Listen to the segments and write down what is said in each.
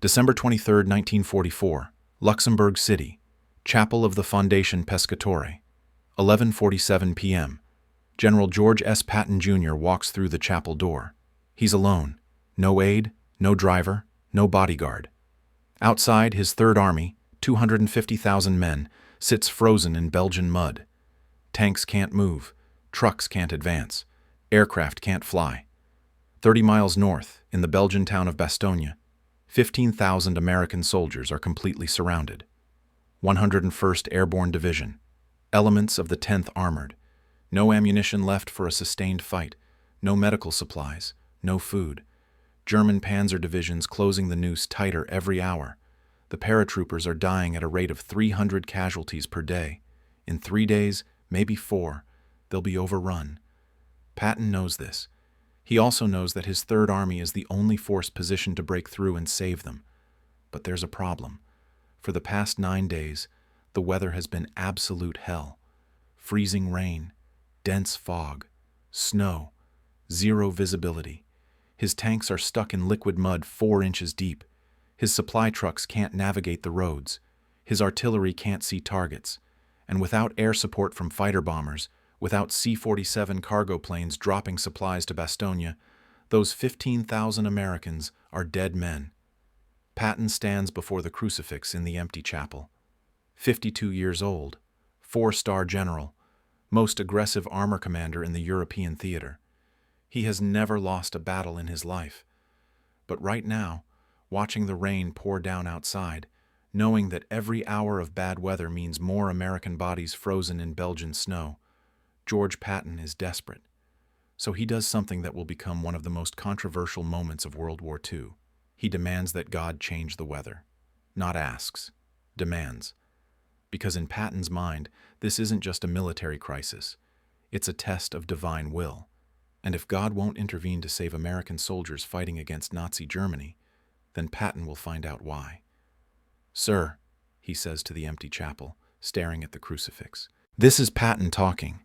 December 23, 1944, Luxembourg City, Chapel of the Fondation Pescatore, 11:47 p.m. General George S. Patton Jr. walks through the chapel door. He's alone. No aide, no driver, no bodyguard. Outside, his Third Army, 250,000 men, sits frozen in Belgian mud. Tanks can't move, trucks can't advance, aircraft can't fly. 30 miles north, in the Belgian town of Bastogne, 15,000 American soldiers are completely surrounded. 101st Airborne Division, elements of the 10th Armored. No ammunition left for a sustained fight, no medical supplies, no food. German panzer divisions closing the noose tighter every hour. The paratroopers are dying at a rate of 300 casualties per day. In 3 days, maybe 4, they'll be overrun. Patton knows this. He also knows that his Third Army is the only force positioned to break through and save them. But there's a problem. For the past 9 days, the weather has been absolute hell. Freezing rain, dense fog, snow, zero visibility. His tanks are stuck in liquid mud 4 inches deep. His supply trucks can't navigate the roads. His artillery can't see targets. And without air support from fighter bombers, without C-47 cargo planes dropping supplies to Bastogne, those 15,000 Americans are dead men. Patton stands before the crucifix in the empty chapel. 52 years old, 4-star general, most aggressive armor commander in the European theater. He has never lost a battle in his life. But right now, watching the rain pour down outside, knowing that every hour of bad weather means more American bodies frozen in Belgian snow, George Patton is desperate. So he does something that will become one of the most controversial moments of World War II. He demands that God change the weather. Not asks, demands. Because in Patton's mind, this isn't just a military crisis. It's a test of divine will. And if God won't intervene to save American soldiers fighting against Nazi Germany, then Patton will find out why. "Sir," he says to the empty chapel, staring at the crucifix. This is Patton talking.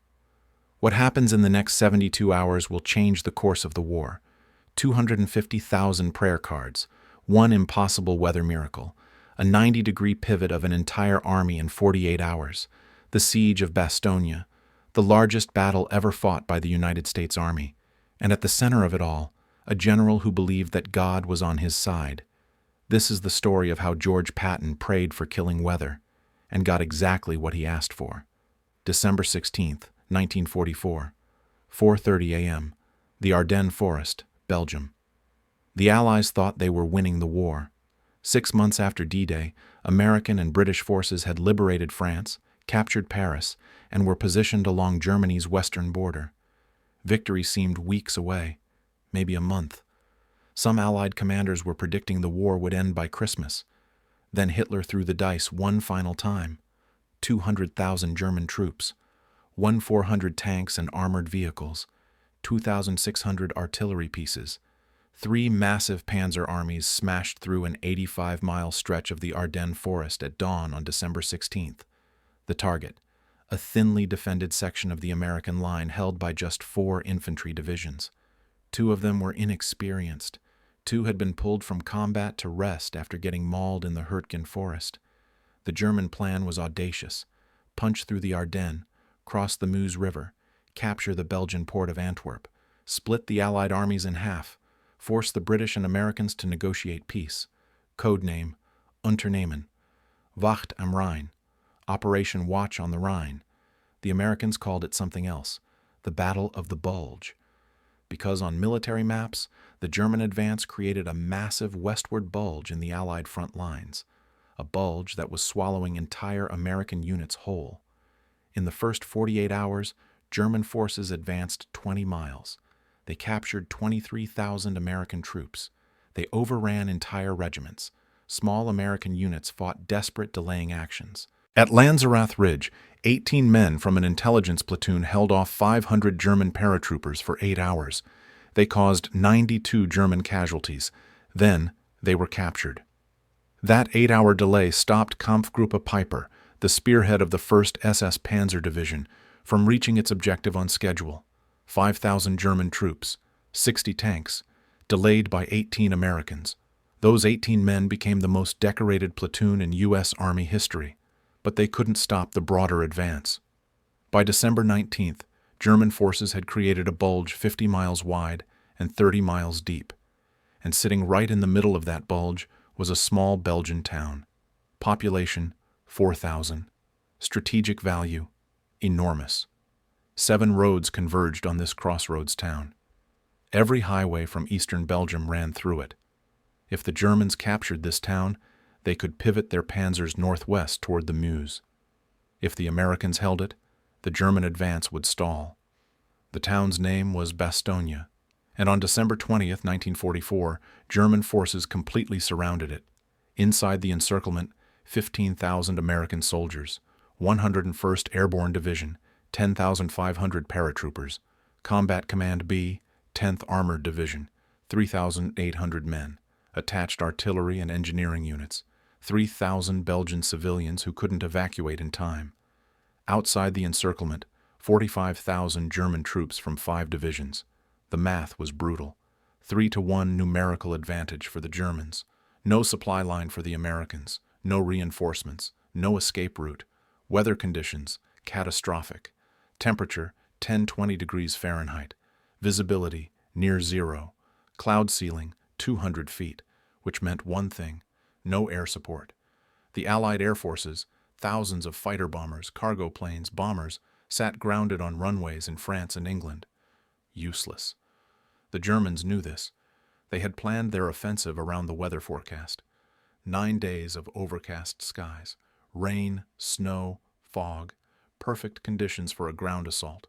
What happens in the next 72 hours will change the course of the war. 250,000 prayer cards, one impossible weather miracle, a 90-degree pivot of an entire army in 48 hours, the siege of Bastogne, the largest battle ever fought by the United States Army, and at the center of it all, a general who believed that God was on his side. This is the story of how George Patton prayed for killing weather, and got exactly what he asked for. December 16th, 1944, 4:30 a.m., the Ardennes Forest, Belgium. The Allies thought they were winning the war. 6 months after D-Day, American and British forces had liberated France, captured Paris, and were positioned along Germany's western border. Victory seemed weeks away, maybe a month. Some Allied commanders were predicting the war would end by Christmas. Then Hitler threw the dice one final time. 200,000 German troops, 1,400 tanks and armored vehicles, 2,600 artillery pieces. 3 massive panzer armies smashed through an 85-mile stretch of the Ardennes forest at dawn on December 16th. The target, a thinly defended section of the American line held by just 4 infantry divisions. 2 of them were inexperienced. 2 had been pulled from combat to rest after getting mauled in the Hürtgen forest. The German plan was audacious: punch through the Ardennes, cross the Meuse River, capture the Belgian port of Antwerp, split the Allied armies in half, force the British and Americans to negotiate peace. Codename Unternehmen, Wacht am Rhein, Operation Watch on the Rhine. The Americans called it something else, the Battle of the Bulge. Because on military maps, the German advance created a massive westward bulge in the Allied front lines, a bulge that was swallowing entire American units whole. In the first 48 hours, German forces advanced 20 miles. They captured 23,000 American troops. They overran entire regiments. Small American units fought desperate delaying actions. At Lanzerath Ridge, 18 men from an intelligence platoon held off 500 German paratroopers for 8 hours. They caused 92 German casualties. Then they were captured. That 8-hour delay stopped Kampfgruppe Piper, the spearhead of the 1st SS Panzer Division, from reaching its objective on schedule. 5,000 German troops, 60 tanks, delayed by 18 Americans. Those 18 men became the most decorated platoon in U.S. Army history, but they couldn't stop the broader advance. By December 19th, German forces had created a bulge 50 miles wide and 30 miles deep, and sitting right in the middle of that bulge was a small Belgian town. Population, 4,000. Strategic value, enormous. 7 roads converged on this crossroads town. Every highway from eastern Belgium ran through it. If the Germans captured this town, they could pivot their panzers northwest toward the Meuse. If the Americans held it, the German advance would stall. The town's name was Bastogne, and on December 20th, 1944, German forces completely surrounded it. Inside the encirclement, 15,000 American soldiers, 101st Airborne Division, 10,500 paratroopers, Combat Command B, 10th Armored Division, 3,800 men, attached artillery and engineering units, 3,000 Belgian civilians who couldn't evacuate in time. Outside the encirclement, 45,000 German troops from 5 divisions. The math was brutal. 3-to-1 numerical advantage for the Germans. No supply line for the Americans. No reinforcements. No escape route. Weather conditions, catastrophic. Temperature, 10-20 degrees Fahrenheit. Visibility, near zero. Cloud ceiling, 200 feet, which meant one thing: no air support. The Allied air forces, thousands of fighter bombers, cargo planes, bombers, sat grounded on runways in France and England. Useless. The Germans knew this. They had planned their offensive around the weather forecast. 9 days of overcast skies, rain, snow, fog, perfect conditions for a ground assault.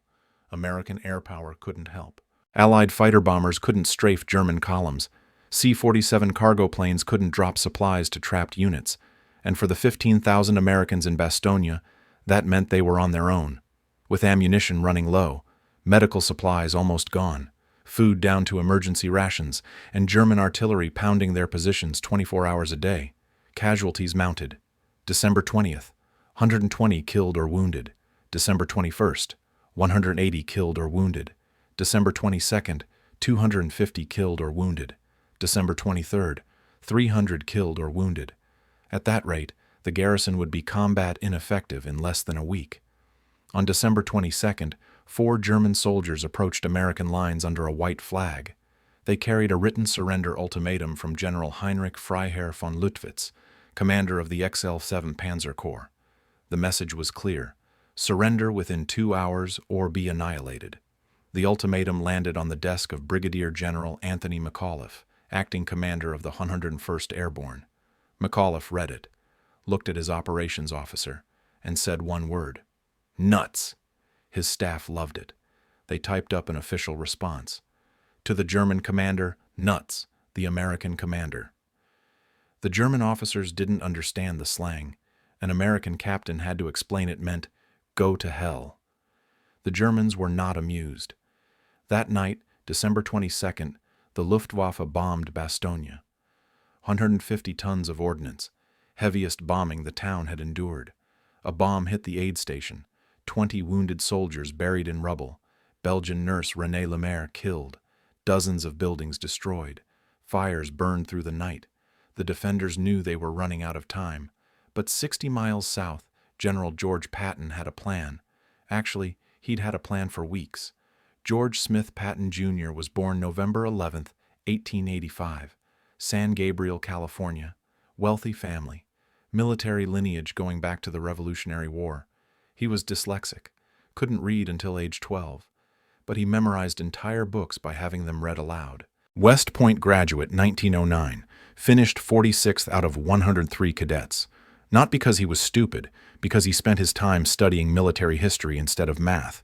American air power couldn't help. Allied fighter bombers couldn't strafe German columns. C-47 cargo planes couldn't drop supplies to trapped units. And for the 15,000 Americans in Bastogne, that meant they were on their own, with ammunition running low, medical supplies almost gone, food down to emergency rations, and German artillery pounding their positions 24 hours a day. Casualties mounted. December 20th, 120 killed or wounded. December 21st, 180 killed or wounded. December 22nd, 250 killed or wounded. December 23rd, 300 killed or wounded. At that rate, the garrison would be combat ineffective in less than a week. On December 22nd, 4 German soldiers approached American lines under a white flag. They carried a written surrender ultimatum from General Heinrich Freiherr von Luttwitz, commander of the XL-7 Panzer Corps. The message was clear: surrender within 2 hours or be annihilated. The ultimatum landed on the desk of Brigadier General Anthony McAuliffe, acting commander of the 101st Airborne. McAuliffe read it, looked at his operations officer, and said one word: nuts. His staff loved it. They typed up an official response. To the German commander, nuts, the American commander. The German officers didn't understand the slang. An American captain had to explain it meant, go to hell. The Germans were not amused. That night, December 22nd, the Luftwaffe bombed Bastogne. 150 tons of ordnance, heaviest bombing the town had endured. A bomb hit the aid station. 20 wounded soldiers buried in rubble. Belgian nurse Renée Lemaire killed. Dozens of buildings destroyed. Fires burned through the night. The defenders knew they were running out of time. But 60 miles south, General George Patton had a plan. Actually, he'd had a plan for weeks. George Smith Patton Jr. was born November 11, 1885. San Gabriel, California. Wealthy family. Military lineage going back to the Revolutionary War. He was dyslexic, couldn't read until age 12, but he memorized entire books by having them read aloud. West Point graduate 1909, finished 46th out of 103 cadets. Not because he was stupid, because he spent his time studying military history instead of math.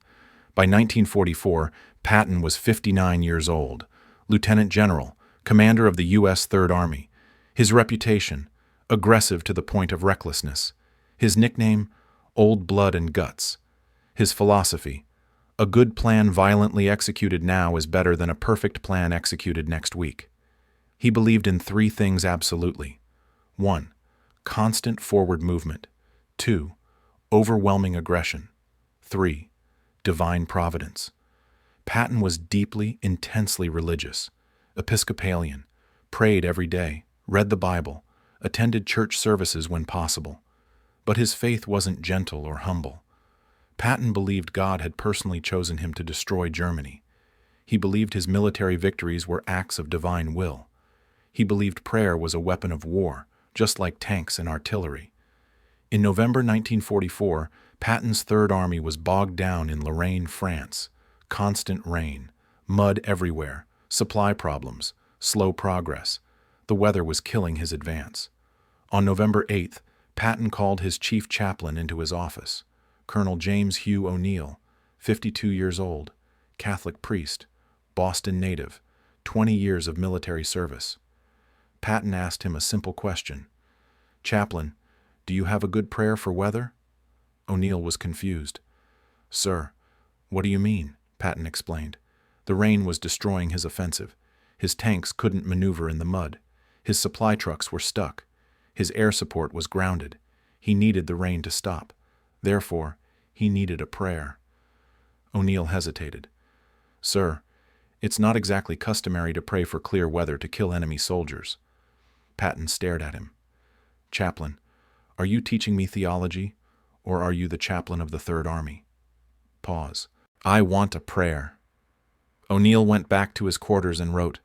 By 1944, Patton was 59 years old, Lieutenant General, commander of the U.S. Third Army. His reputation, aggressive to the point of recklessness. His nickname, Old Blood and Guts. His philosophy, a good plan violently executed now is better than a perfect plan executed next week. He believed in 3 things absolutely. 1. Constant forward movement. 2. Overwhelming aggression. 3. Divine providence. Patton was deeply, intensely religious. Episcopalian. Prayed every day. read the Bible, attended church services when possible. But his faith wasn't gentle or humble. Patton believed God had personally chosen him to destroy Germany. He believed his military victories were acts of divine will. He believed prayer was a weapon of war, just like tanks and artillery. In November 1944, Patton's Third Army was bogged down in Lorraine, France. Constant rain, mud everywhere, supply problems, slow progress. The weather was killing his advance. On November 8th, Patton called his chief chaplain into his office, Colonel James Hugh O'Neill, 52 years old, Catholic priest, Boston native, 20 years of military service. Patton asked him a simple question. "Chaplain, do you have a good prayer for weather?" O'Neill was confused. "Sir, what do you mean?" Patton explained. The rain was destroying his offensive. His tanks couldn't maneuver in the mud. His supply trucks were stuck. His air support was grounded. He needed the rain to stop. Therefore, he needed a prayer. O'Neill hesitated. "Sir, it's not exactly customary to pray for clear weather to kill enemy soldiers." Patton stared at him. "Chaplain, are you teaching me theology, or are you the chaplain of the Third Army?" Pause. "I want a prayer." O'Neill went back to his quarters and wrote,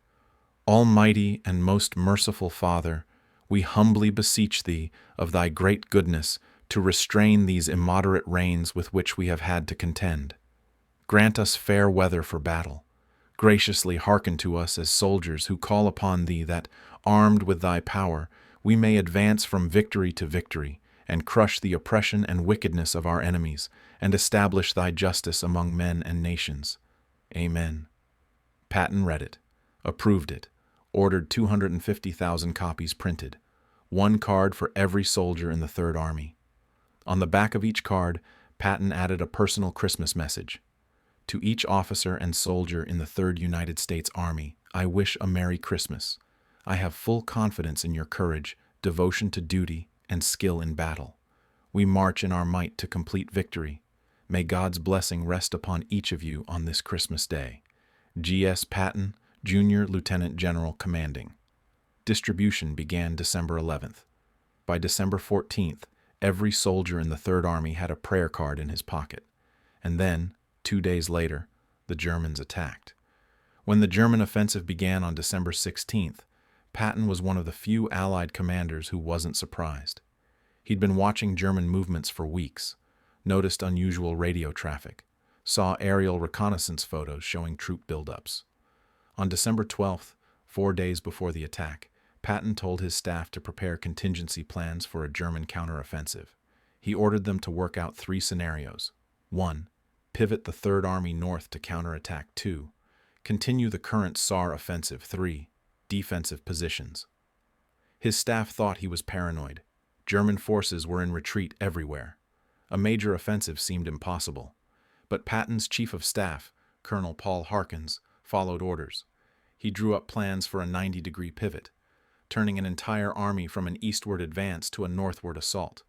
"Almighty and most merciful Father, we humbly beseech thee of thy great goodness to restrain these immoderate rains with which we have had to contend. Grant us fair weather for battle. Graciously hearken to us as soldiers who call upon thee that, armed with thy power, we may advance from victory to victory, and crush the oppression and wickedness of our enemies, and establish thy justice among men and nations. Amen." Patton read it, approved it, ordered 250,000 copies printed, one card for every soldier in the Third Army. On the back of each card, Patton added a personal Christmas message. "To each officer and soldier in the 3rd United States Army, I wish a Merry Christmas. I have full confidence in your courage, devotion to duty, and skill in battle. We march in our might to complete victory. May God's blessing rest upon each of you on this Christmas Day. G.S. Patton, Junior Lieutenant General Commanding." Distribution began December 11th. By December 14th, every soldier in the Third Army had a prayer card in his pocket. And then, 2 days later, the Germans attacked. When the German offensive began on December 16th, Patton was one of the few Allied commanders who wasn't surprised. He'd been watching German movements for weeks, noticed unusual radio traffic, saw aerial reconnaissance photos showing troop buildups. On December 12th, 4 days before the attack, Patton told his staff to prepare contingency plans for a German counteroffensive. He ordered them to work out 3 scenarios. 1. Pivot the Third Army north to counterattack. 2. Continue the current Saar offensive. 3. Defensive positions. His staff thought he was paranoid. German forces were in retreat everywhere. A major offensive seemed impossible. But Patton's chief of staff, Colonel Paul Harkins, followed orders. He drew up plans for a 90-degree pivot, turning an entire army from an eastward advance to a northward assault,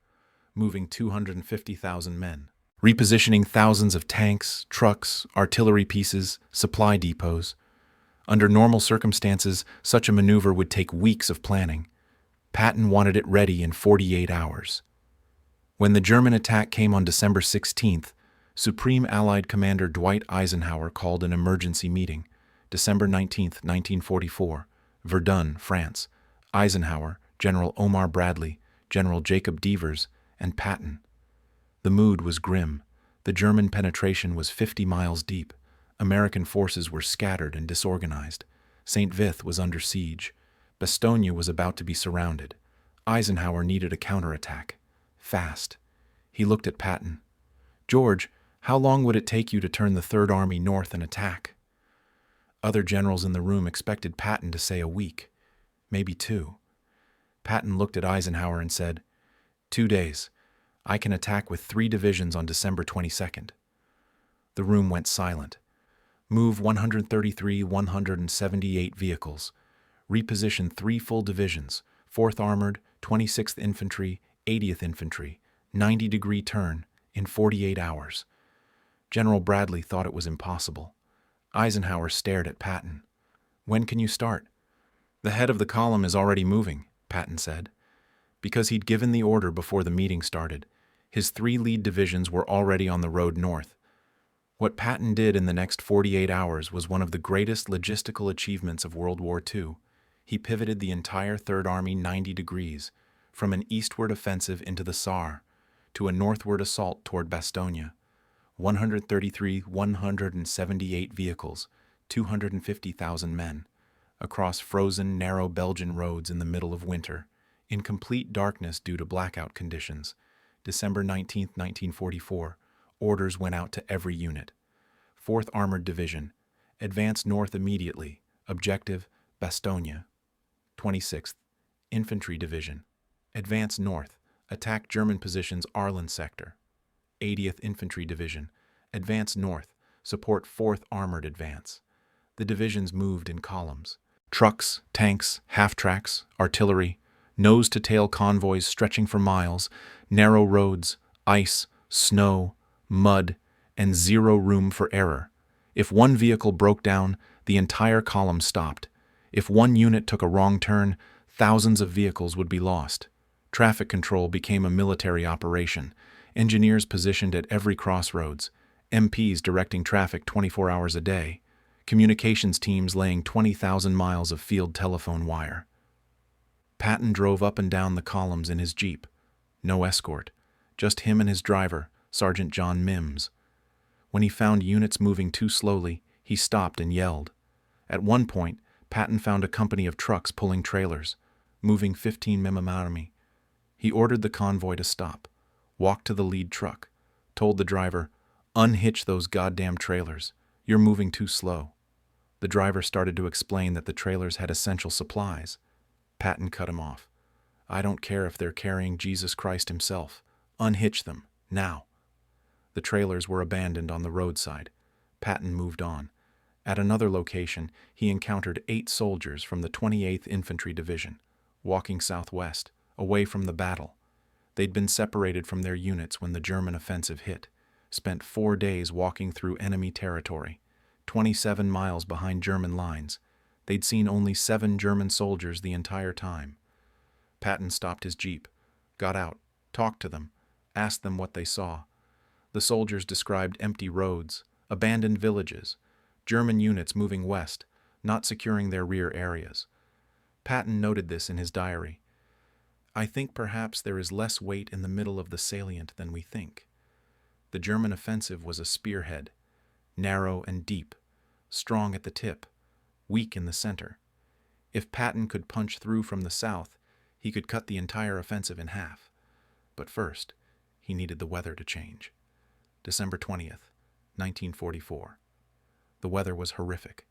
moving 250,000 men, repositioning thousands of tanks, trucks, artillery pieces, supply depots. Under normal circumstances, such a maneuver would take weeks of planning. Patton wanted it ready in 48 hours. When the German attack came on December 16th, Supreme Allied Commander Dwight Eisenhower called an emergency meeting. December 19, 1944, Verdun, France. Eisenhower, General Omar Bradley, General Jacob Devers, and Patton. The mood was grim. The German penetration was 50 miles deep. American forces were scattered and disorganized. St. Vith was under siege. Bastogne was about to be surrounded. Eisenhower needed a counterattack. Fast. He looked at Patton. "George, how long would it take you to turn the Third Army north and attack?" Other generals in the room expected Patton to say a week, maybe 2. Patton looked at Eisenhower and said, 2 days. I can attack with 3 divisions on December 22nd. The room went silent. Move 133 178 vehicles. Reposition 3 full divisions, 4th Armored, 26th Infantry, 80th Infantry, 90-degree turn, in 48 hours. General Bradley thought it was impossible. Eisenhower stared at Patton. "When can you start?" "The head of the column is already moving," Patton said. Because he'd given the order before the meeting started, his 3 lead divisions were already on the road north. What Patton did in the next 48 hours was one of the greatest logistical achievements of World War II. He pivoted the entire Third Army 90 degrees, from an eastward offensive into the Saar to a northward assault toward Bastogne. 178 vehicles, 250,000 men, across frozen, narrow Belgian roads in the middle of winter, in complete darkness due to blackout conditions. December 19, 1944, orders went out to every unit. 4th Armored Division, advance north immediately, objective Bastogne. 26th Infantry Division, advance north, attack German positions Ardennes sector. 80th Infantry Division, advance north, support 4th Armored advance. The divisions moved in columns. Trucks, tanks, half-tracks, artillery, nose-to-tail convoys stretching for miles, narrow roads, ice, snow, mud, and zero room for error. If one vehicle broke down, the entire column stopped. If one unit took a wrong turn, thousands of vehicles would be lost. Traffic control became a military operation. Engineers positioned at every crossroads, MPs directing traffic 24 hours a day, communications teams laying 20,000 miles of field telephone wire. Patton drove up and down the columns in his Jeep. No escort, just him and his driver, Sergeant John Mims. When he found units moving too slowly, he stopped and yelled. At one point, Patton found a company of trucks pulling trailers, moving 15 mm. He ordered the convoy to stop, walked to the lead truck, told the driver, "Unhitch those goddamn trailers. You're moving too slow." The driver started to explain that the trailers had essential supplies. Patton cut him off. "I don't care if they're carrying Jesus Christ himself. Unhitch them, now." The trailers were abandoned on the roadside. Patton moved on. At another location, he encountered 8 soldiers from the 28th Infantry Division, walking southwest, away from the battle. They'd been separated from their units when the German offensive hit, spent 4 days walking through enemy territory, 27 miles behind German lines. They'd seen only 7 German soldiers the entire time. Patton stopped his jeep, got out, talked to them, asked them what they saw. The soldiers described empty roads, abandoned villages, German units moving west, not securing their rear areas. Patton noted this in his diary. "I think perhaps there is less weight in the middle of the salient than we think." The German offensive was a spearhead, narrow and deep, strong at the tip, weak in the center. If Patton could punch through from the south, he could cut the entire offensive in half. But first, he needed the weather to change. December 20th, 1944. The weather was horrific.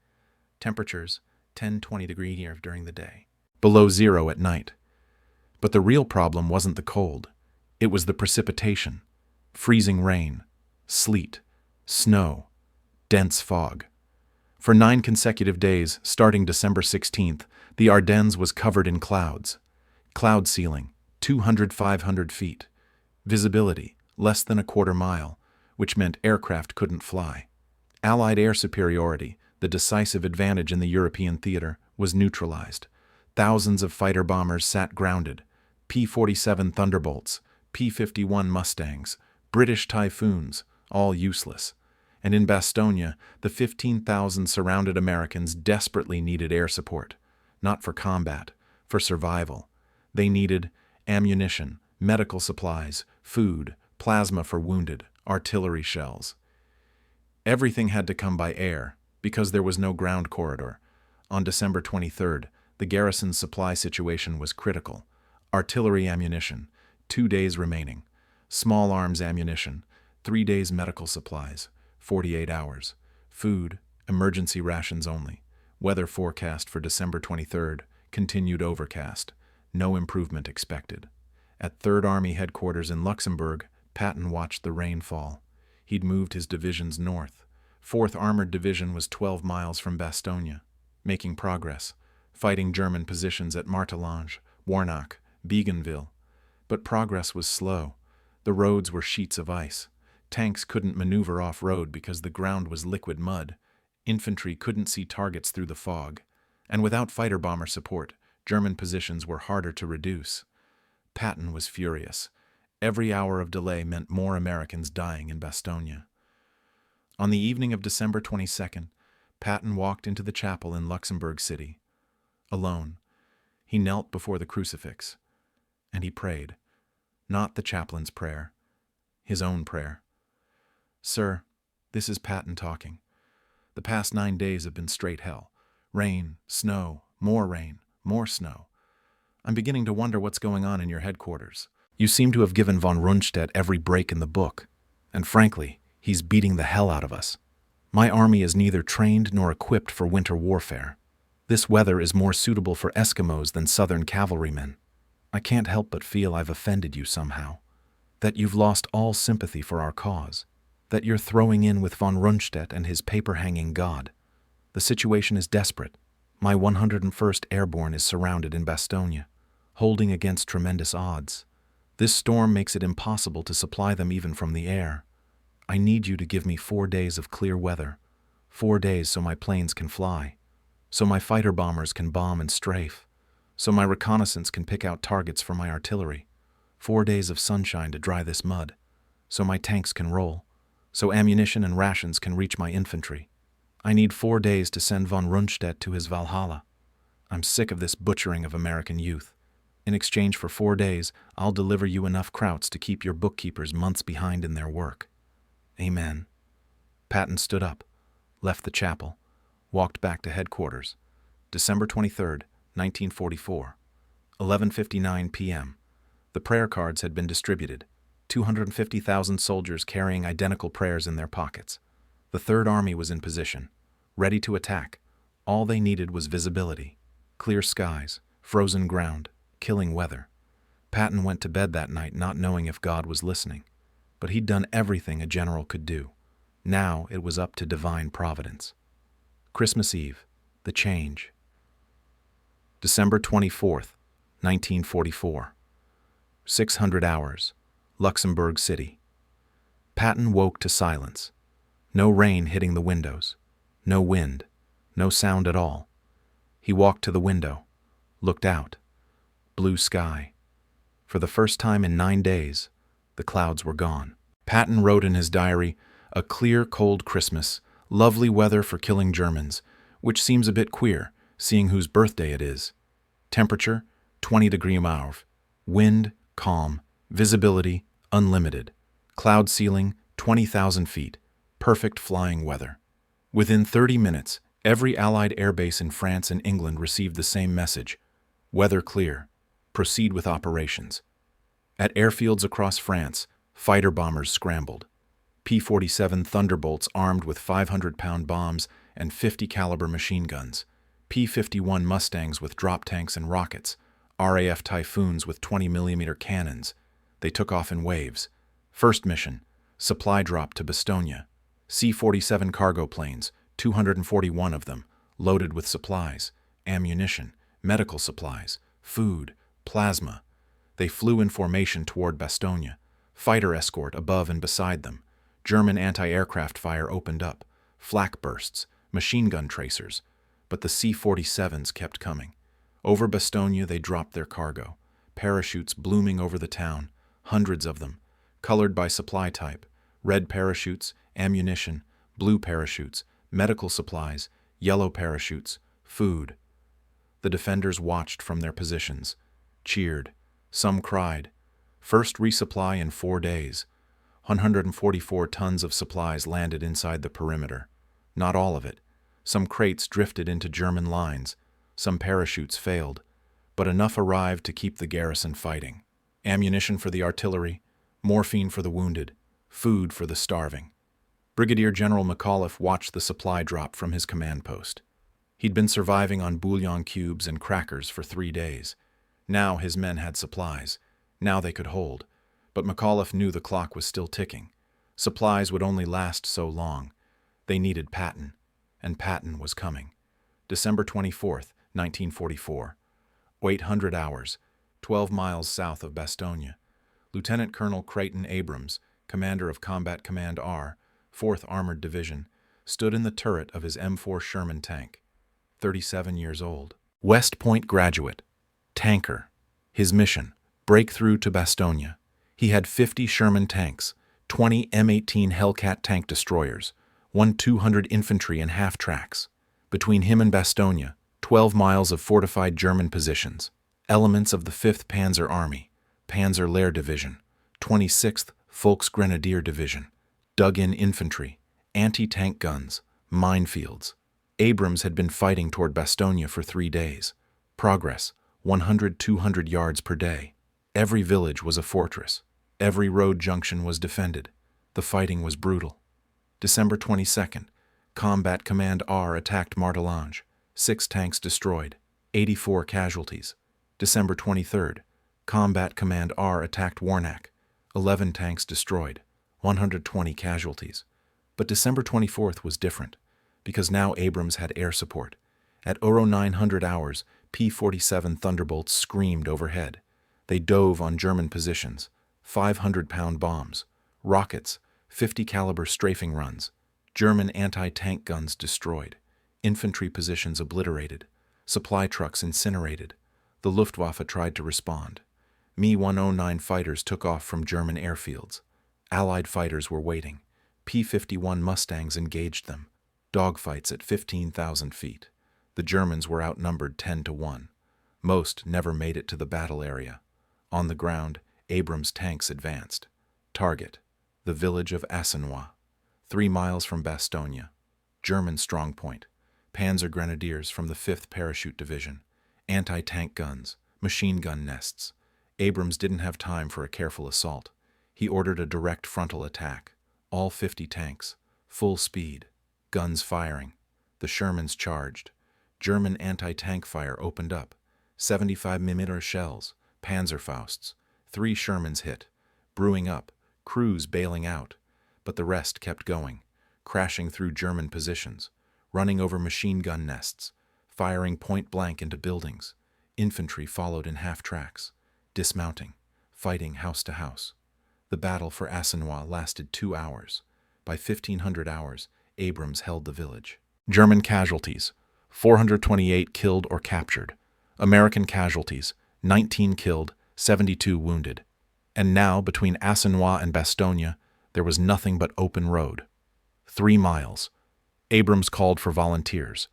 Temperatures 10-20 degrees here during the day, below zero at night. But the real problem wasn't the cold. It was the precipitation. Freezing rain, sleet, snow, dense fog. For 9 consecutive days, starting December 16th, the Ardennes was covered in clouds. Cloud ceiling, 200-500 feet. Visibility, less than a quarter mile, which meant aircraft couldn't fly. Allied air superiority, the decisive advantage in the European theater, was neutralized. Thousands of fighter bombers sat grounded. P-47 Thunderbolts, P-51 Mustangs, British Typhoons, all useless. And in Bastogne, the 15,000 surrounded Americans desperately needed air support. Not for combat, for survival. They needed ammunition, medical supplies, food, plasma for wounded, artillery shells. Everything had to come by air, because there was no ground corridor. On December 23rd, the garrison's supply situation was critical. Artillery ammunition, 2 days remaining. Small arms ammunition, 3 days medical supplies, 48 hours. Food, emergency rations only. Weather forecast for December 23rd, continued overcast. No improvement expected. At 3rd Army headquarters in Luxembourg, Patton watched the rain fall. He'd moved his divisions north. 4th Armored Division was 12 miles from Bastogne, making progress, fighting German positions at Martelange, Warnock, Bougainville. But progress was slow. The roads were sheets of ice. Tanks couldn't maneuver off-road because the ground was liquid mud. Infantry couldn't see targets through the fog. And without fighter-bomber support, German positions were harder to reduce. Patton was furious. Every hour of delay meant more Americans dying in Bastogne. On the evening of December 22nd, Patton walked into the chapel in Luxembourg City. Alone, he knelt before the crucifix, and he prayed. Not the chaplain's prayer, his own prayer. "Sir, this is Patton talking. The past 9 days have been straight hell. Rain, rain, more snow. I'm beginning to wonder what's going on in your headquarters. You seem to have given von Rundstedt every break in the book, and frankly, he's beating the hell out of us. My army is neither trained nor equipped for winter warfare. This weather is more suitable for Eskimos than southern cavalrymen. I can't help but feel I've offended you somehow, that you've lost all sympathy for our cause, that you're throwing in with von Rundstedt and his paper-hanging God. The situation is desperate. My 101st Airborne is surrounded in Bastogne, holding against tremendous odds. This storm makes it impossible to supply them even from the air. I need you to give me 4 days of clear weather, 4 days so my planes can fly, so my fighter bombers can bomb and strafe, so my reconnaissance can pick out targets for my artillery, 4 days of sunshine to dry this mud, so my tanks can roll, so ammunition and rations can reach my infantry. I need 4 days to send von Rundstedt to his Valhalla. I'm sick of this butchering of American youth. In exchange for 4 days, I'll deliver you enough krauts to keep your bookkeepers months behind in their work. Amen." Patton stood up, left the chapel, walked back to headquarters. December 23rd, 1944, 11:59 p.m. The prayer cards had been distributed, 250,000 soldiers carrying identical prayers in their pockets. The Third Army was in position, ready to attack. All they needed was visibility, clear skies, frozen ground, killing weather. Patton went to bed that night not knowing if God was listening, but he'd done everything a general could do. Now it was up to divine providence. Christmas Eve, the change. December 24th, 1944. 600 hours, Luxembourg City. Patton woke to silence. No rain hitting the windows, no wind, no sound at all. He walked to the window, looked out. Blue sky. For the first time in 9 days, the clouds were gone. Patton wrote in his diary, "A clear, cold Christmas, lovely weather for killing Germans, which seems a bit queer, seeing whose birthday it is. Temperature, 20 degrees Marv. Wind, calm. Visibility, unlimited. Cloud ceiling, 20,000 feet. Perfect flying weather." Within 30 minutes, every Allied airbase in France and England received the same message. Weather clear. Proceed with operations. At airfields across France, fighter bombers scrambled. P-47 Thunderbolts armed with 500-pound bombs and 50-caliber machine guns. P-51 Mustangs with drop tanks and rockets. RAF Typhoons with 20mm cannons. They took off in waves. First mission, supply drop to Bastogne. C-47 cargo planes, 241 of them, loaded with supplies, ammunition, medical supplies, food, plasma. They flew in formation toward Bastogne. Fighter escort above and beside them. German anti-aircraft fire opened up. Flak bursts, machine gun tracers. But the C-47s kept coming. Over Bastogne they dropped their cargo. Parachutes blooming over the town, hundreds of them, colored by supply type. Red parachutes, ammunition, blue parachutes, medical supplies, yellow parachutes, food. The defenders watched from their positions, cheered. Some cried. First resupply in 4 days. 144 tons of supplies landed inside the perimeter. Not all of it. Some crates drifted into German lines. Some parachutes failed. But enough arrived to keep the garrison fighting. Ammunition for the artillery, morphine for the wounded, food for the starving. Brigadier General McAuliffe watched the supply drop from his command post. He'd been surviving on bouillon cubes and crackers for 3 days. Now his men had supplies. Now they could hold. But McAuliffe knew the clock was still ticking. Supplies would only last so long. They needed Patton, and Patton was coming. December 24th, 1944. 800 hours, 12 miles south of Bastogne. Lieutenant Colonel Creighton Abrams, commander of Combat Command R, 4th Armored Division, stood in the turret of his M4 Sherman tank. 37 years old. West Point graduate. Tanker. His mission: break through to Bastogne. He had 50 Sherman tanks, 20 M18 Hellcat tank destroyers, 200 infantry and half-tracks. Between him and Bastogne, 12 miles of fortified German positions. Elements of the 5th Panzer Army, Panzer Lehr Division, 26th Volksgrenadier Division, dug-in infantry, anti-tank guns, minefields. Abrams had been fighting toward Bastogne for 3 days. Progress, 100-200 yards per day. Every village was a fortress. Every road junction was defended. The fighting was brutal. December 22nd, Combat Command R attacked Martelange. 6 tanks destroyed, 84 casualties. December 23rd, Combat Command R attacked Warnack. 11 tanks destroyed, 120 casualties. But December 24th was different, because now Abrams had air support. At 0900 hours, P-47 Thunderbolts screamed overhead. They dove on German positions, 500-pound bombs, rockets, 50-caliber strafing runs, German anti-tank guns destroyed, infantry positions obliterated, supply trucks incinerated. The Luftwaffe tried to respond. Me-109 fighters took off from German airfields. Allied fighters were waiting. P-51 Mustangs engaged them. Dogfights at 15,000 feet. The Germans were outnumbered 10-1. Most never made it to the battle area. On the ground, Abrams' tanks advanced. Target: the village of Assenois, 3 miles from Bastogne. German strongpoint. Panzer Grenadiers from the 5th Parachute Division. Anti-tank guns, machine gun nests. Abrams didn't have time for a careful assault. He ordered a direct frontal attack. All 50 tanks, full speed, guns firing. The Shermans charged. German anti-tank fire opened up. 75mm shells, Panzerfausts. 3 Shermans hit. Brewing up, crews bailing out. But the rest kept going, crashing through German positions, running over machine gun nests, firing point-blank into buildings. Infantry followed in half-tracks, dismounting, fighting house to house. The battle for Assenois lasted 2 hours. By 1500 hours, Abrams held the village. German casualties: 428 killed or captured. American casualties: 19 killed, 72 wounded. And now, between Assenois and Bastogne, there was nothing but open road. 3 miles. Abrams called for volunteers.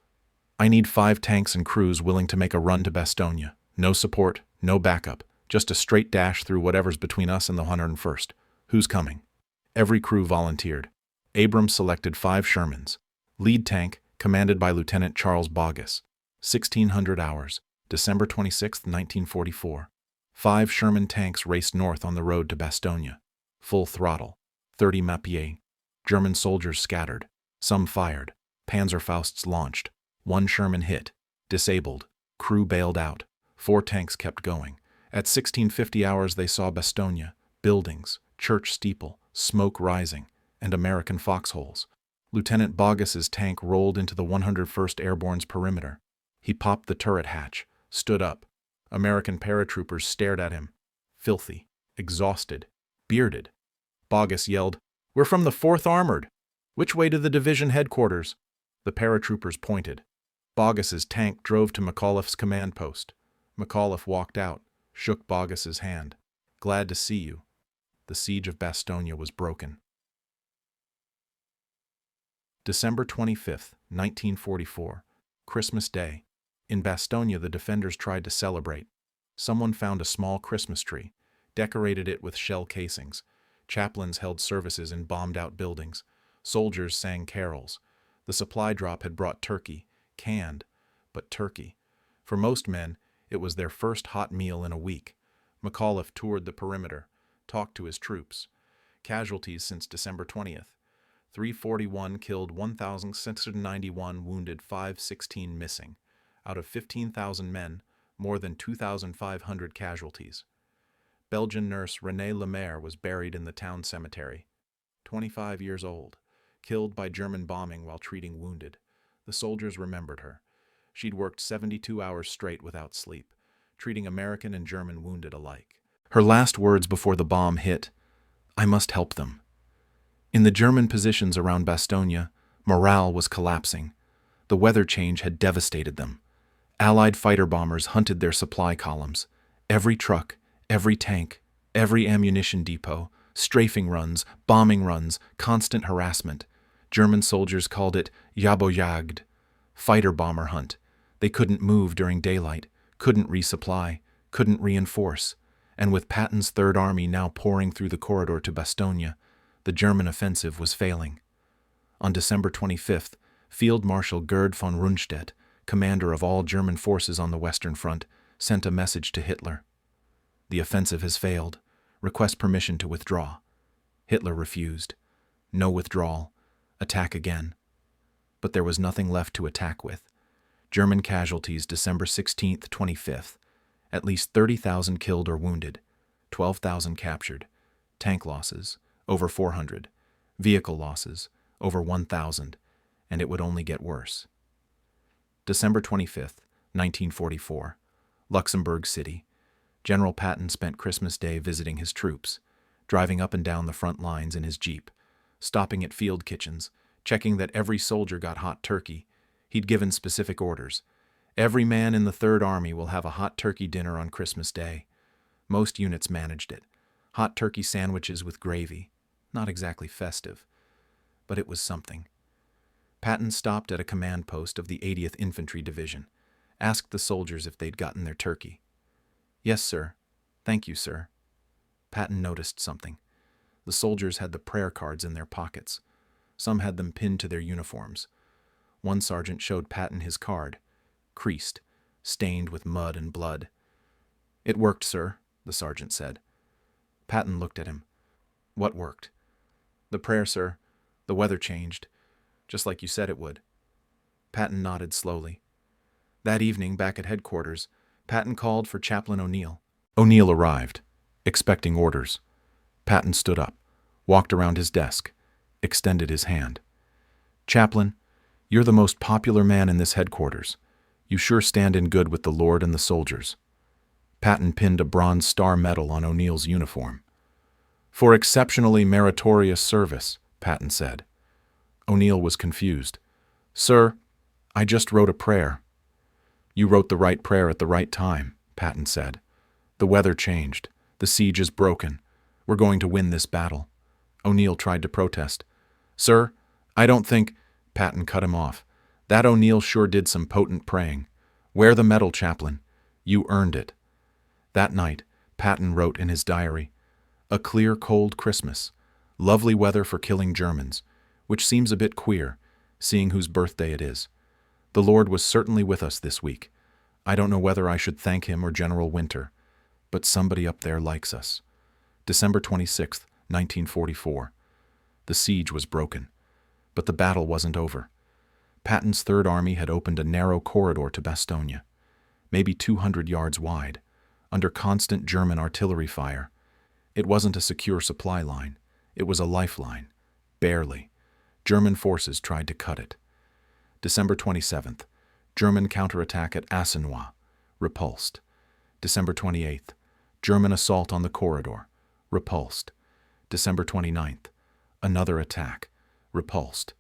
I need 5 tanks and crews willing to make a run to Bastogne. No support, no backup, just a straight dash through whatever's between us and the 101st. Who's coming? Every crew volunteered. Abrams selected 5 Shermans. Lead tank, commanded by Lieutenant Charles Boggess. 1600 hours, December 26, 1944. 5 Sherman tanks raced north on the road to Bastogne. Full throttle, 30 Mapier. German soldiers scattered. Some fired. Panzerfausts launched. 1 Sherman hit. Disabled. Crew bailed out. 4 tanks kept going. At 1650 hours they saw Bastogne, buildings, church steeple, smoke rising, and American foxholes. Lieutenant Boggess's tank rolled into the 101st Airborne's perimeter. He popped the turret hatch, stood up. American paratroopers stared at him. Filthy, exhausted, bearded. Boggess yelled, "We're from the 4th Armored. Which way to the division headquarters?" The paratroopers pointed. Boggess's tank drove to McAuliffe's command post. McAuliffe walked out, shook Boggess's hand. "Glad to see you." The siege of Bastogne was broken. December 25, 1944, Christmas Day. In Bastogne, the defenders tried to celebrate. Someone found a small Christmas tree, decorated it with shell casings. Chaplains held services in bombed-out buildings. Soldiers sang carols. The supply drop had brought turkey, canned, but turkey. For most men, it was their first hot meal in a week. McAuliffe toured the perimeter, talked to his troops. Casualties since December 20th. 341 killed, 1,691 wounded, 516 missing. Out of 15,000 men, more than 2,500 casualties. Belgian nurse Renée Lemaire was buried in the town cemetery. 25 years old, killed by German bombing while treating wounded. The soldiers remembered her. She'd worked 72 hours straight without sleep, treating American and German wounded alike. Her last words before the bomb hit, "I must help them." In the German positions around Bastogne, morale was collapsing. The weather change had devastated them. Allied fighter bombers hunted their supply columns. Every truck, every tank, every ammunition depot, strafing runs, bombing runs, constant harassment. German soldiers called it Jagd, fighter bomber hunt. They couldn't move during daylight, couldn't resupply, couldn't reinforce. And with Patton's Third Army now pouring through the corridor to Bastogne, the German offensive was failing. On December 25th, Field Marshal Gerd von Rundstedt, commander of all German forces on the Western Front, sent a message to Hitler. The offensive has failed. Request permission to withdraw. Hitler refused. No withdrawal. Attack again. But there was nothing left to attack with. German casualties December 16th, 25th. At least 30,000 killed or wounded. 12,000 captured. Tank losses, over 400. Vehicle losses, over 1,000. And it would only get worse. December 25th, 1944. Luxembourg City. General Patton spent Christmas Day visiting his troops, driving up and down the front lines in his Jeep, stopping at field kitchens, checking that every soldier got hot turkey. He'd given specific orders. Every man in the Third Army will have a hot turkey dinner on Christmas Day. Most units managed it. Hot turkey sandwiches with gravy. Not exactly festive, but it was something. Patton stopped at a command post of the 80th Infantry Division, asked the soldiers if they'd gotten their turkey. "Yes, sir. Thank you, sir." Patton noticed something. The soldiers had the prayer cards in their pockets. Some had them pinned to their uniforms. One sergeant showed Patton his card, creased, stained with mud and blood. "It worked, sir," the sergeant said. Patton looked at him. "What worked?" "The prayer, sir. The weather changed, just like you said it would." Patton nodded slowly. That evening, back at headquarters, Patton called for Chaplain O'Neill. O'Neill arrived, expecting orders. Patton stood up, walked around his desk, extended his hand. "Chaplain, you're the most popular man in this headquarters. You sure stand in good with the Lord and the soldiers." Patton pinned a bronze star medal on O'Neill's uniform. "For exceptionally meritorious service," Patton said. O'Neill was confused. "Sir, I just wrote a prayer." "You wrote the right prayer at the right time," Patton said. "The weather changed. The siege is broken. We're going to win this battle." O'Neill tried to protest. "Sir, I don't think—" Patton cut him off. "That O'Neill sure did some potent praying. Wear the medal, Chaplain. You earned it." That night, Patton wrote in his diary, "A clear, cold Christmas. Lovely weather for killing Germans, which seems a bit queer, seeing whose birthday it is. The Lord was certainly with us this week. I don't know whether I should thank him or General Winter, but somebody up there likes us." December 26th, 1944. The siege was broken, but the battle wasn't over. Patton's Third Army had opened a narrow corridor to Bastogne, maybe 200 yards wide, under constant German artillery fire. It wasn't a secure supply line. It was a lifeline. Barely. German forces tried to cut it. December 27th. German counterattack at Ardennes. Repulsed. December 28th. German assault on the corridor. Repulsed. December 29th. Another attack. Repulsed.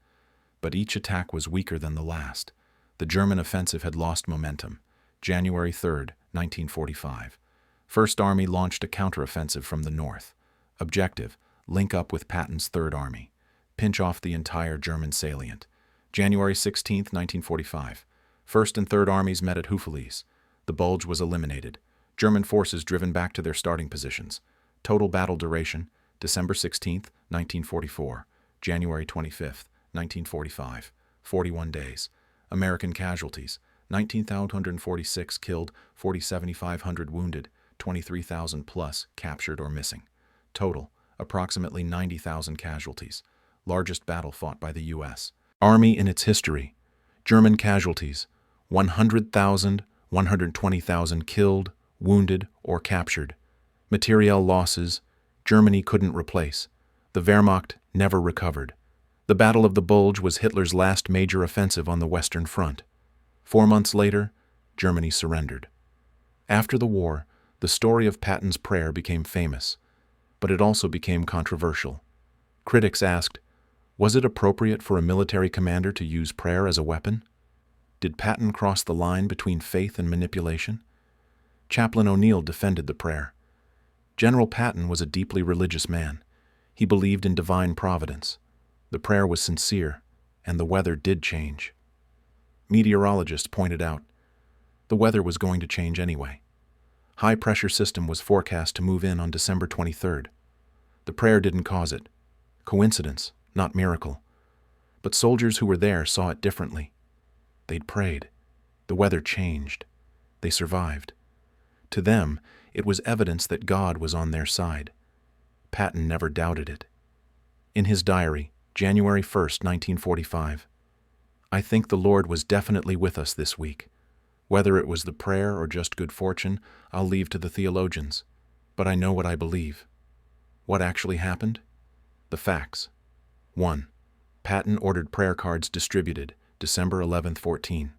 But each attack was weaker than the last. The German offensive had lost momentum. January 3rd, 1945. First Army launched a counteroffensive from the north. Objective: link up with Patton's Third Army. Pinch off the entire German salient. January 16th, 1945. First and Third Armies met at Houffalize. The Bulge was eliminated. German forces driven back to their starting positions. Total battle duration: December 16th, 1944. January 25th, 1945. 41 days. American casualties: 19,146 killed, 47,500 wounded, 23,000 plus captured or missing. Total: approximately 90,000 casualties. Largest battle fought by the U.S. Army in its history. German casualties: 100,000, 120,000 killed, wounded, or captured. Materiel losses: Germany couldn't replace. The Wehrmacht never recovered. The Battle of the Bulge was Hitler's last major offensive on the Western Front. 4 months later, Germany surrendered. After the war, the story of Patton's prayer became famous, but it also became controversial. Critics asked, was it appropriate for a military commander to use prayer as a weapon? Did Patton cross the line between faith and manipulation? Chaplain O'Neill defended the prayer. General Patton was a deeply religious man. He believed in divine providence. The prayer was sincere, and the weather did change. Meteorologists pointed out the weather was going to change anyway. High-pressure system was forecast to move in on December 23rd. The prayer didn't cause it. Coincidence, not miracle. But soldiers who were there saw it differently. They'd prayed. The weather changed. They survived. To them, it was evidence that God was on their side. Patton never doubted it. In his diary, January 1st, 1945, "I think the Lord was definitely with us this week. Whether it was the prayer or just good fortune, I'll leave to the theologians. But I know what I believe." What actually happened? The facts. 1. Patton ordered prayer cards distributed, December 11th, 14.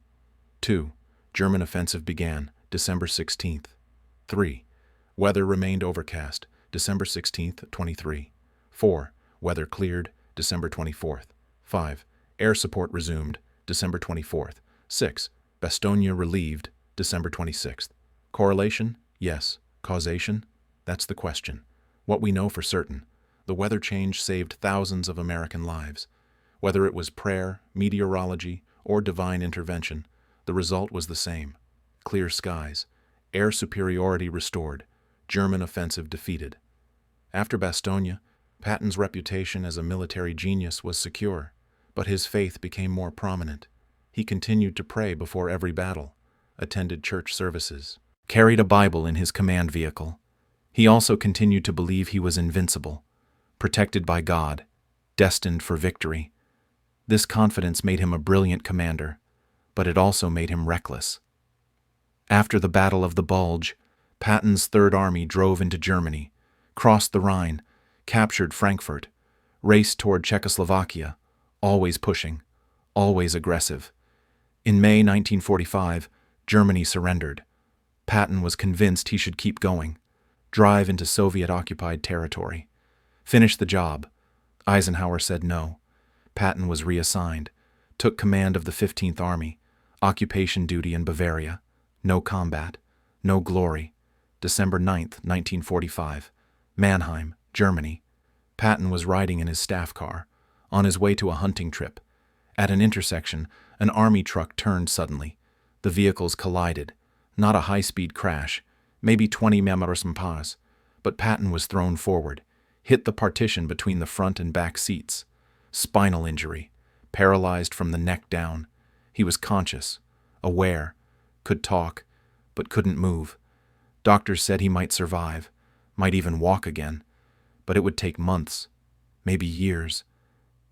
2. German offensive began, December 16th. 3. Weather remained overcast, December 16th, 23. 4. Weather cleared, December 24th. 5. Air support resumed, December 24th. 6. Bastogne relieved, December 26th. Correlation? Yes. Causation? That's the question. What we know for certain, the weather change saved thousands of American lives. Whether it was prayer, meteorology, or divine intervention, the result was the same. Clear skies, air superiority restored, German offensive defeated. After Bastogne, Patton's reputation as a military genius was secure, but his faith became more prominent. He continued to pray before every battle, attended church services, carried a Bible in his command vehicle. He also continued to believe he was invincible, protected by God, destined for victory. This confidence made him a brilliant commander, but it also made him reckless. After the Battle of the Bulge, Patton's Third Army drove into Germany, crossed the Rhine, captured Frankfurt, raced toward Czechoslovakia, always pushing, always aggressive. In May 1945, Germany surrendered. Patton was convinced he should keep going, drive into Soviet-occupied territory, finish the job. Eisenhower said no. Patton was reassigned, took command of the 15th Army, occupation duty in Bavaria. No combat, no glory. December 9th, 1945, Mannheim, Germany. Patton was riding in his staff car, on his way to a hunting trip. At an intersection, an army truck turned suddenly. The vehicles collided. Not a high-speed crash, maybe 20 mph, but Patton was thrown forward, hit the partition between the front and back seats. Spinal injury, paralyzed from the neck down. He was conscious, aware, could talk, but couldn't move. Doctors said he might survive, might even walk again, but it would take months, maybe years.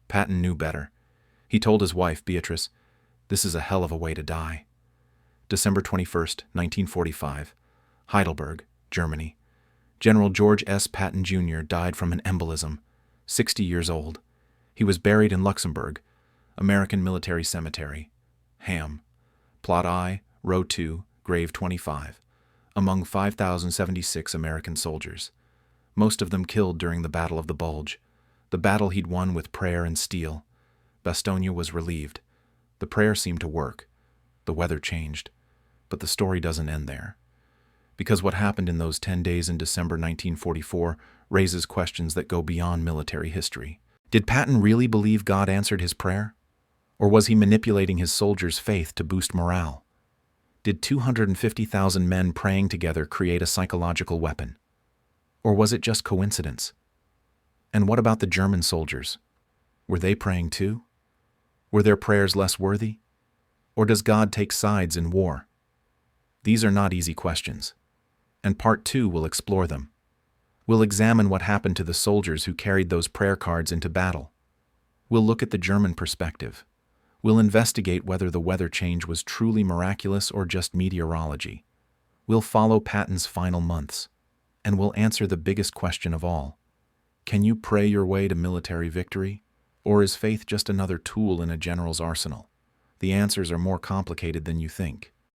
Patton knew better. He told his wife, Beatrice, "This is a hell of a way to die." December 21st, 1945, Heidelberg, Germany. General George S. Patton Jr. died from an embolism, 60 years old. He was buried in Luxembourg, American Military Cemetery. Ham. Plot I, Row 2, Grave 25. Among 5,076 American soldiers. Most of them killed during the Battle of the Bulge, the battle he'd won with prayer and steel. Bastogne was relieved. The prayer seemed to work. The weather changed. But the story doesn't end there. Because what happened in those 10 days in December 1944 raises questions that go beyond military history. Did Patton really believe God answered his prayer? Or was he manipulating his soldiers' faith to boost morale? Did 250,000 men praying together create a psychological weapon? Or was it just coincidence? And what about the German soldiers? Were they praying too? Were their prayers less worthy? Or does God take sides in war? These are not easy questions, and Part 2 will explore them. We'll examine what happened to the soldiers who carried those prayer cards into battle. We'll look at the German perspective. We'll investigate whether the weather change was truly miraculous or just meteorology. We'll follow Patton's final months, and we'll answer the biggest question of all. Can you pray your way to military victory? Or is faith just another tool in a general's arsenal? The answers are more complicated than you think.